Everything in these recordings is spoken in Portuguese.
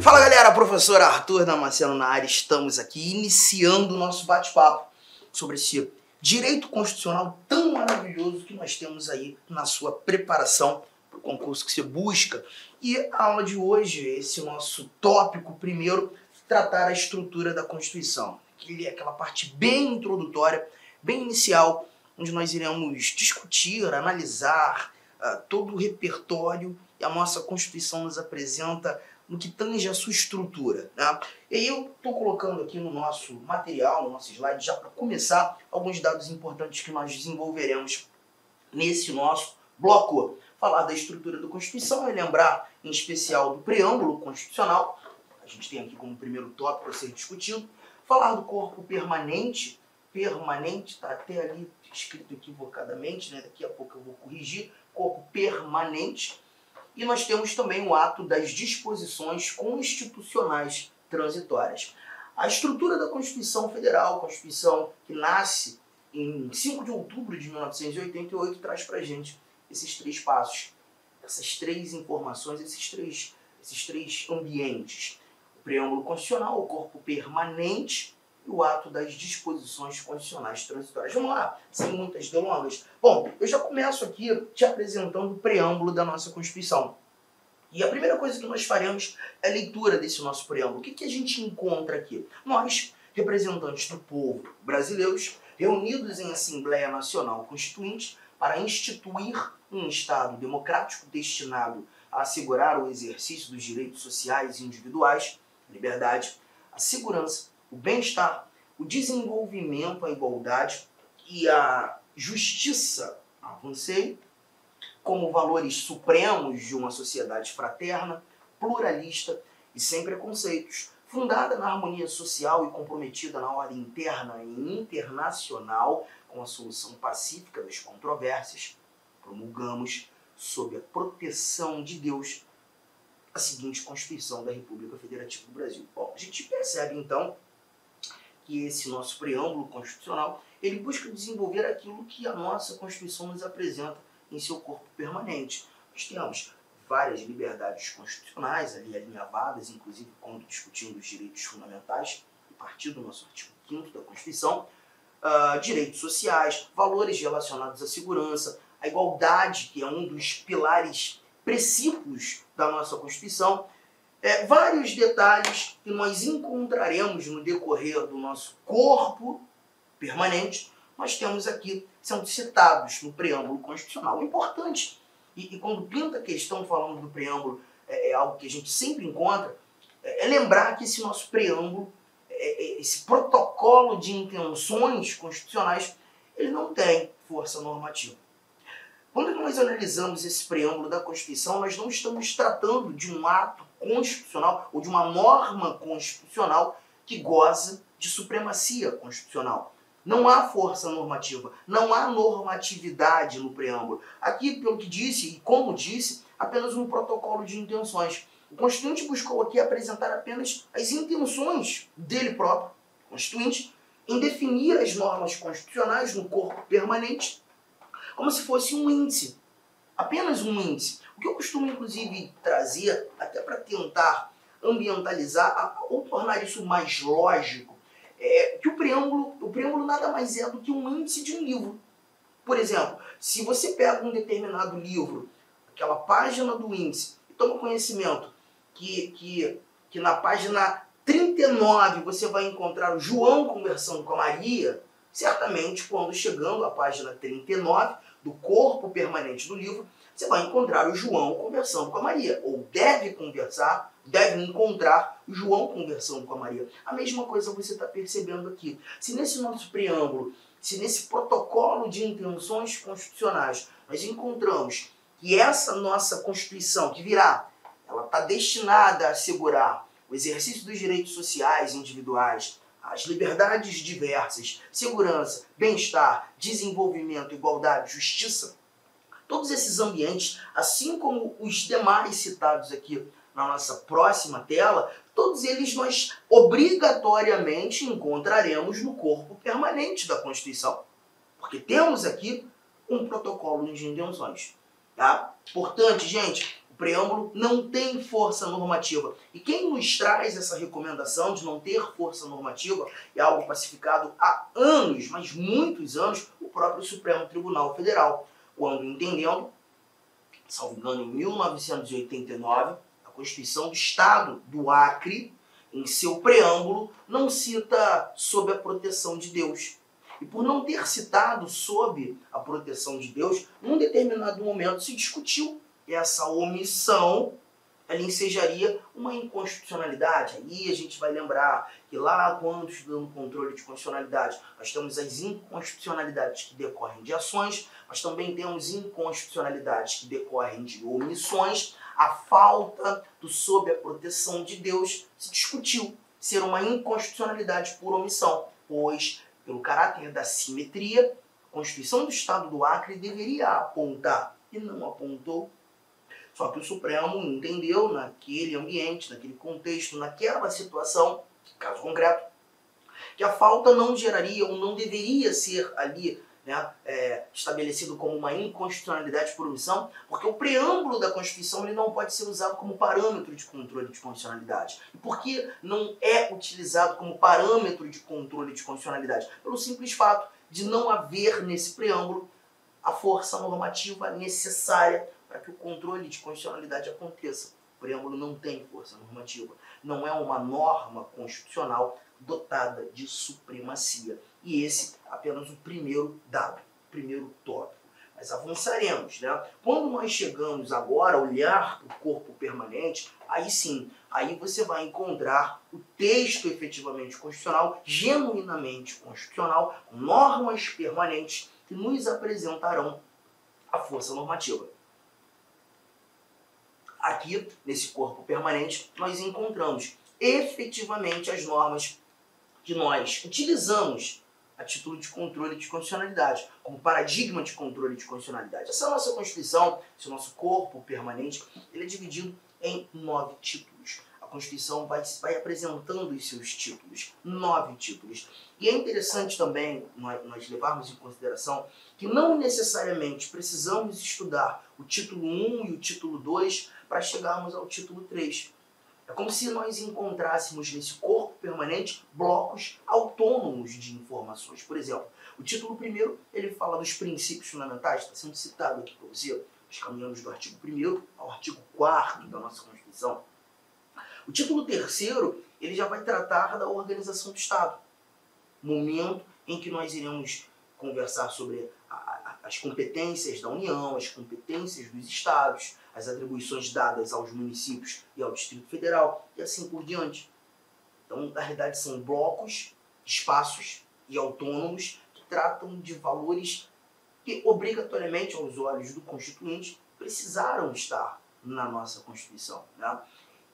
Fala galera, professor Arthur Damasceno na área, estamos aqui iniciando o nosso bate-papo sobre esse direito constitucional tão maravilhoso que nós temos aí na sua preparação para o concurso que você busca. E a aula de hoje, esse nosso tópico primeiro, tratar a estrutura da Constituição, que é aquela parte bem introdutória, bem inicial, onde nós iremos discutir, analisar todo o repertório que a nossa Constituição nos apresenta no que tange a sua estrutura, né? E aí eu estou colocando aqui no nosso material, no nosso slide, já para começar, alguns dados importantes que nós desenvolveremos nesse nosso bloco. Falar da estrutura da Constituição e lembrar, em especial, do preâmbulo constitucional. A gente tem aqui como primeiro tópico a ser discutido. Falar do corpo permanente, está até ali escrito equivocadamente, né? Daqui a pouco eu vou corrigir, corpo permanente. E nós temos também o ato das disposições constitucionais transitórias. A estrutura da Constituição Federal, Constituição que nasce em 5 de outubro de 1988, traz para a gente esses três passos, essas três informações, esses três ambientes. O preâmbulo constitucional, o corpo permanente e o ato das disposições constitucionais transitórias. Vamos lá, sem muitas delongas. Bom, eu já começo aqui te apresentando o preâmbulo da nossa Constituição. E a primeira coisa que nós faremos é a leitura desse nosso preâmbulo. O que a gente encontra aqui? Nós, representantes do povo brasileiros, reunidos em Assembleia Nacional Constituinte, para instituir um Estado democrático destinado a assegurar o exercício dos direitos sociais e individuais, a liberdade, a segurança, o bem-estar, o desenvolvimento, a igualdade e a justiça, avancei, como valores supremos de uma sociedade fraterna, pluralista e sem preconceitos, fundada na harmonia social e comprometida na ordem interna e internacional com a solução pacífica das controvérsias, promulgamos, sob a proteção de Deus, a seguinte Constituição da República Federativa do Brasil. Bom, a gente percebe então que esse nosso preâmbulo constitucional, ele busca desenvolver aquilo que a nossa Constituição nos apresenta em seu corpo permanente. Nós temos várias liberdades constitucionais ali alinhavadas, inclusive quando discutindo os direitos fundamentais, a partir do nosso artigo 5º da Constituição, direitos sociais, valores relacionados à segurança, a igualdade, que é um dos pilares precípios da nossa Constituição, vários detalhes que nós encontraremos no decorrer do nosso corpo permanente, nós temos aqui, são citados no preâmbulo constitucional. O importante, e quando pinta a questão falando do preâmbulo, é algo que a gente sempre encontra, é lembrar que esse nosso preâmbulo, esse protocolo de intenções constitucionais, ele não tem força normativa. Quando nós analisamos esse preâmbulo da Constituição, nós não estamos tratando de um ato constitucional ou de uma norma constitucional que goza de supremacia constitucional. Não há força normativa, não há normatividade no preâmbulo. Aqui, pelo que disse e como disse, apenas um protocolo de intenções. O Constituinte buscou aqui apresentar apenas as intenções dele próprio, Constituinte, em definir as normas constitucionais no corpo permanente, como se fosse um índice, apenas um índice. O que eu costumo, inclusive, trazer, até para tentar ambientalizar ou tornar isso mais lógico, é que o preâmbulo nada mais é do que um índice de um livro. Por exemplo, se você pega um determinado livro, aquela página do índice, e toma conhecimento que na página 39 você vai encontrar o João conversando com a Maria, certamente, quando chegando à página 39 do corpo permanente do livro, você vai encontrar o João conversando com a Maria, ou deve encontrar o João conversando com a Maria. A mesma coisa você está percebendo aqui. Se nesse nosso preâmbulo, se nesse protocolo de intenções constitucionais, nós encontramos que essa nossa Constituição que virá, ela está destinada a assegurar o exercício dos direitos sociais e individuais, as liberdades diversas, segurança, bem-estar, desenvolvimento, igualdade, justiça, todos esses ambientes, assim como os demais citados aqui na nossa próxima tela, todos eles nós obrigatoriamente encontraremos no corpo permanente da Constituição. Porque temos aqui um protocolo de intenções. Tá? Importante, gente, o O preâmbulo não tem força normativa. E quem nos traz essa recomendação de não ter força normativa é algo pacificado há anos, mas muitos anos, o próprio Supremo Tribunal Federal, quando entendendo, salvo engano, em 1989, a Constituição do Estado do Acre, em seu preâmbulo, não cita sob a proteção de Deus. E por não ter citado sob a proteção de Deus, num determinado momento se discutiu essa omissão, ela ensejaria uma inconstitucionalidade. Aí a gente vai lembrar que lá, quando estudando controle de constitucionalidade, nós temos as inconstitucionalidades que decorrem de ações, mas também temos inconstitucionalidades que decorrem de omissões. A falta do sob a proteção de Deus se discutiu ser uma inconstitucionalidade por omissão, pois, pelo caráter da simetria, a Constituição do Estado do Acre deveria apontar e não apontou. Só que o Supremo entendeu naquele ambiente, naquele contexto, naquela situação, caso concreto, que a falta não geraria ou não deveria ser ali estabelecido como uma inconstitucionalidade por omissão, porque o preâmbulo da Constituição ele não pode ser usado como parâmetro de controle de constitucionalidade. E por que não é utilizado como parâmetro de controle de constitucionalidade? Pelo simples fato de não haver nesse preâmbulo a força normativa necessária para que o controle de constitucionalidade aconteça. O preâmbulo não tem força normativa. Não é uma norma constitucional dotada de supremacia. E esse é apenas o primeiro dado, o primeiro tópico. Mas avançaremos, né? Quando nós chegamos agora a olhar para o corpo permanente, aí sim, aí você vai encontrar o texto efetivamente constitucional, genuinamente constitucional, com normas permanentes que nos apresentarão a força normativa. Aqui, nesse corpo permanente, nós encontramos efetivamente as normas que nós utilizamos a título de controle de constitucionalidade, como paradigma de controle de constitucionalidade. Essa nossa Constituição, esse nosso corpo permanente, ele é dividido em 9 títulos. A Constituição vai apresentando os seus títulos, 9 títulos. E é interessante também nós levarmos em consideração que não necessariamente precisamos estudar o título 1 e o título 2 para chegarmos ao título 3. É como se nós encontrássemos nesse corpo permanente blocos autônomos de informações. Por exemplo, o título 1º, ele fala dos princípios fundamentais, está sendo citado aqui para você. Nós caminhamos do artigo 1º ao artigo 4º da nossa Constituição. O título 3º, ele já vai tratar da organização do Estado. Momento em que nós iremos conversar sobre as competências da União, as competências dos Estados, as atribuições dadas aos municípios e ao Distrito Federal, e assim por diante. Então, na realidade, são blocos, espaços e autônomos que tratam de valores que, obrigatoriamente, aos olhos do Constituinte, precisaram estar na nossa Constituição, né?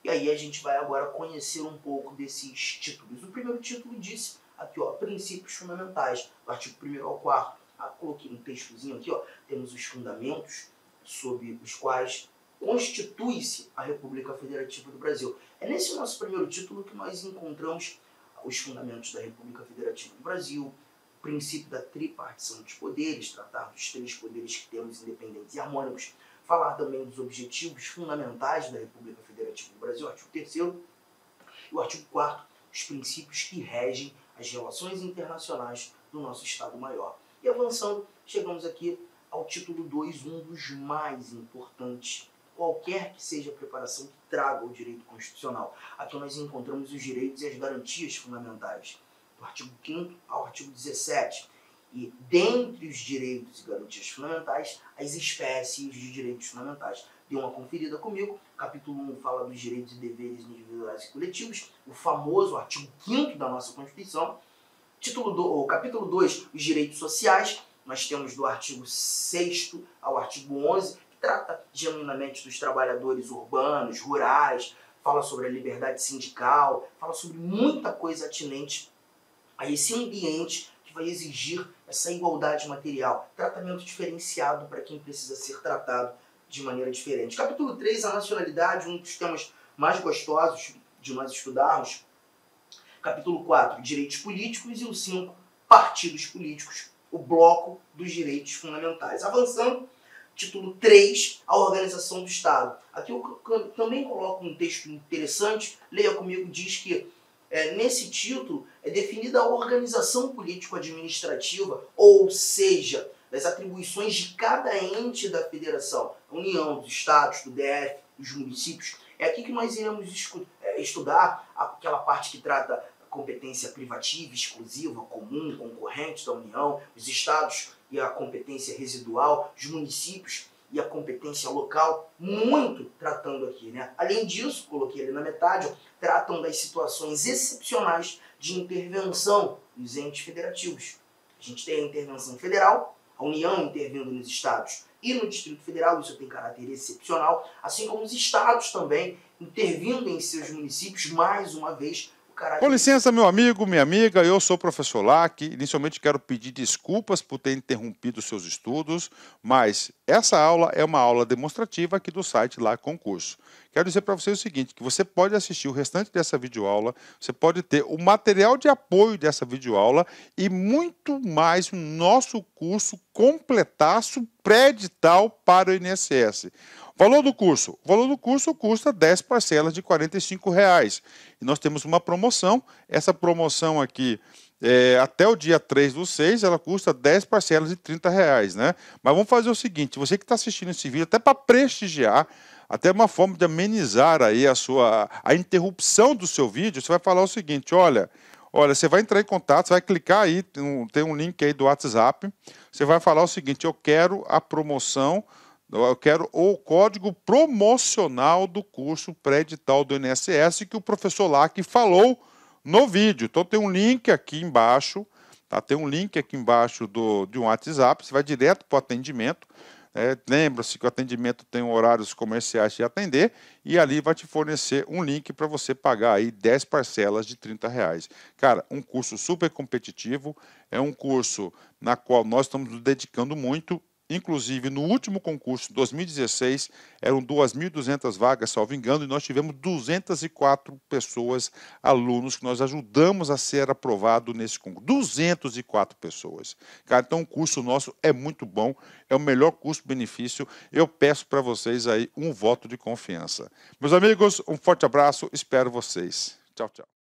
E aí a gente vai agora conhecer um pouco desses títulos. O primeiro título disse aqui, ó, princípios fundamentais, do artigo 1º ao 4º. Coloquei um textozinho aqui, ó, temos os fundamentos sob os quais constitui-se a República Federativa do Brasil. É nesse nosso primeiro título que nós encontramos os fundamentos da República Federativa do Brasil, o princípio da tripartição dos poderes, tratar dos 3 poderes que temos independentes e harmônicos, falar também dos objetivos fundamentais da República Federativa do Brasil, o artigo 3º, e o artigo 4º, os princípios que regem as relações internacionais do nosso Estado-Maior. E avançando, chegamos aqui ao título 2, um dos mais importantes, qualquer que seja a preparação que traga o direito constitucional. Aqui nós encontramos os direitos e as garantias fundamentais, do artigo 5º ao artigo 17. E dentre os direitos e garantias fundamentais, as espécies de direitos fundamentais. Dê uma conferida comigo. O capítulo 1 fala dos direitos e deveres individuais e coletivos, o famoso artigo 5º da nossa Constituição. O capítulo 2, os direitos sociais, nós temos do artigo 6º ao artigo 11, que trata genuinamente dos trabalhadores urbanos, rurais, fala sobre a liberdade sindical, fala sobre muita coisa atinente a esse ambiente que vai exigir essa igualdade material, tratamento diferenciado para quem precisa ser tratado de maneira diferente. Capítulo 3, a nacionalidade, um dos temas mais gostosos de nós estudarmos. Capítulo 4, direitos políticos, e o 5, partidos políticos, o bloco dos direitos fundamentais. Avançando, Título 3, a organização do Estado. Aqui eu também coloco um texto interessante, leia comigo, diz que nesse título é definida a organização político-administrativa, ou seja, das atribuições de cada ente da federação, a União, dos Estados, do DF, dos municípios. É aqui que nós iremos estudar aquela parte que trata a competência privativa, exclusiva, comum, concorrente da União, os Estados e a competência residual, os municípios e a competência local, muito tratando aqui, né? Além disso, coloquei ali na metade, tratam das situações excepcionais de intervenção dos entes federativos. A gente tem a intervenção federal, a União intervindo nos estados e no Distrito Federal, isso tem caráter excepcional, assim como os estados também intervindo em seus municípios, mais uma vez. Com licença, meu amigo, minha amiga, eu sou o professor Lac. Inicialmente quero pedir desculpas por ter interrompido os seus estudos, mas essa aula é uma aula demonstrativa aqui do site Lac Concurso. Quero dizer para você o seguinte, que você pode assistir o restante dessa videoaula, você pode ter o material de apoio dessa videoaula e muito mais o nosso curso completaço pré-edital para o INSS. Valor do curso? O valor do curso custa 10 parcelas de R$ 45,00. E nós temos uma promoção. Essa promoção aqui, até o dia 3/6, ela custa 10 parcelas de R$ 30,00, né? Mas vamos fazer o seguinte, você que está assistindo esse vídeo, até para prestigiar, até uma forma de amenizar aí a interrupção do seu vídeo, você vai falar o seguinte, olha, você vai entrar em contato, você vai clicar aí, tem um link aí do WhatsApp, você vai falar o seguinte, eu quero a promoção, eu quero o código promocional do curso pré-edital do INSS que o professor Lac falou no vídeo. Então tem um link aqui embaixo, tá? Tem um link aqui embaixo de um WhatsApp, você vai direto para o atendimento. Lembra-se que o atendimento tem horários comerciais de atender e ali vai te fornecer um link para você pagar aí 10 parcelas de R$ 30,00. Cara, um curso super competitivo, é um curso na qual nós estamos nos dedicando muito. Inclusive, no último concurso, 2016, eram 2.200 vagas, salvo engano, e nós tivemos 204 pessoas, alunos, que nós ajudamos a ser aprovado nesse concurso. 204 pessoas. Cara, então o curso nosso é muito bom, é o melhor custo-benefício. Eu peço para vocês aí um voto de confiança. Meus amigos, um forte abraço, espero vocês. Tchau, tchau.